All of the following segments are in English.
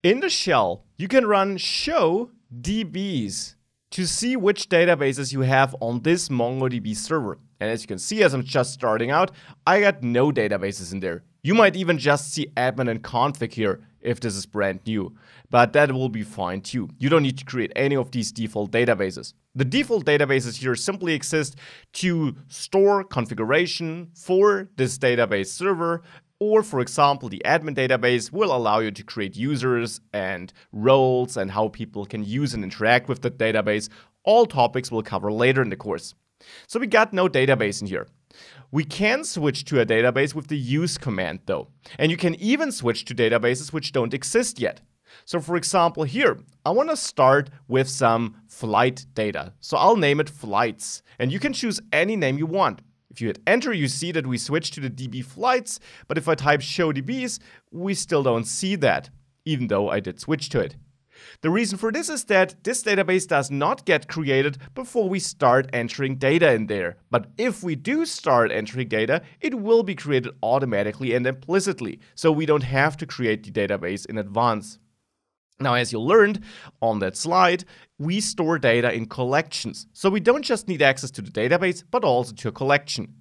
In the shell, you can run show DBs to see which databases you have on this MongoDB server. And as you can see, as I'm just starting out, I got no databases in there. You might even just see admin and config here if this is brand new, but that will be fine too. You don't need to create any of these default databases. The default databases here simply exist to store configuration for this database server, or for example, the admin database will allow you to create users and roles and how people can use and interact with the database. All topics we'll cover later in the course. So we got no database in here. We can switch to a database with the use command though. And you can even switch to databases which don't exist yet. So for example here, I want to start with some flight data. So I'll name it flights. And you can choose any name you want. If you hit enter, you see that we switch to the DB flights. But if I type show DBs, we still don't see that, even though I did switch to it. The reason for this is that this database does not get created before we start entering data in there. But if we do start entering data, it will be created automatically and implicitly, so we don't have to create the database in advance. Now, as you learned on that slide, we store data in collections. So we don't just need access to the database, but also to a collection.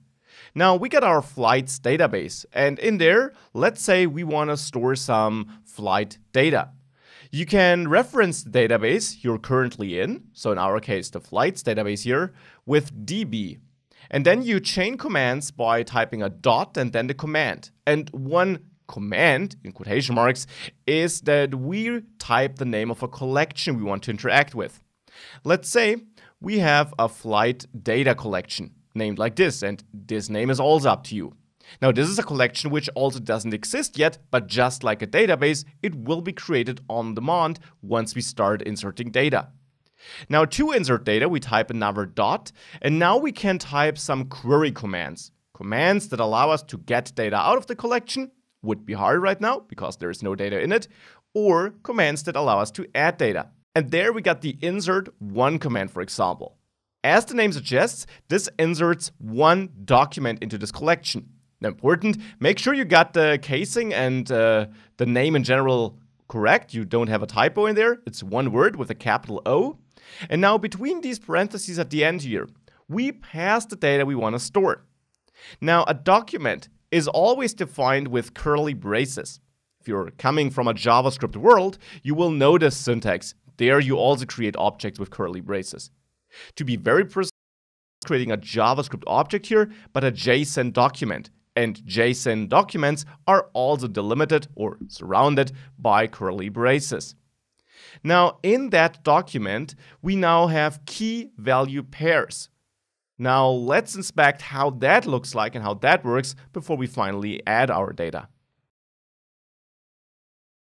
Now, we got our flights database, and in there, let's say we want to store some flight data. You can reference the database you're currently in, so in our case, the flights database here, with DB. And then you chain commands by typing a dot and then the command. And one command, in quotation marks, is that we type the name of a collection we want to interact with. Let's say we have a flight data collection named like this, and this name is also up to you. Now, this is a collection which also doesn't exist yet, but just like a database, it will be created on demand once we start inserting data. Now, to insert data, we type another dot, and now we can type some query commands. Commands that allow us to get data out of the collection, would be hard right now because there is no data in it, or commands that allow us to add data. And there we got the insert one command, for example. As the name suggests, this inserts one document into this collection. Now, important, make sure you got the casing and the name in general correct. You don't have a typo in there. It's one word with a capital O. And now between these parentheses at the end here, we pass the data we want to store. Now, a document is always defined with curly braces. If you're coming from a JavaScript world, you will know this syntax. There you also create objects with curly braces. To be very precise, creating a JavaScript object here, but a JSON document. And JSON documents are also delimited or surrounded by curly braces. Now, in that document, we now have key value pairs. Now, let's inspect how that looks like and how that works before we finally add our data.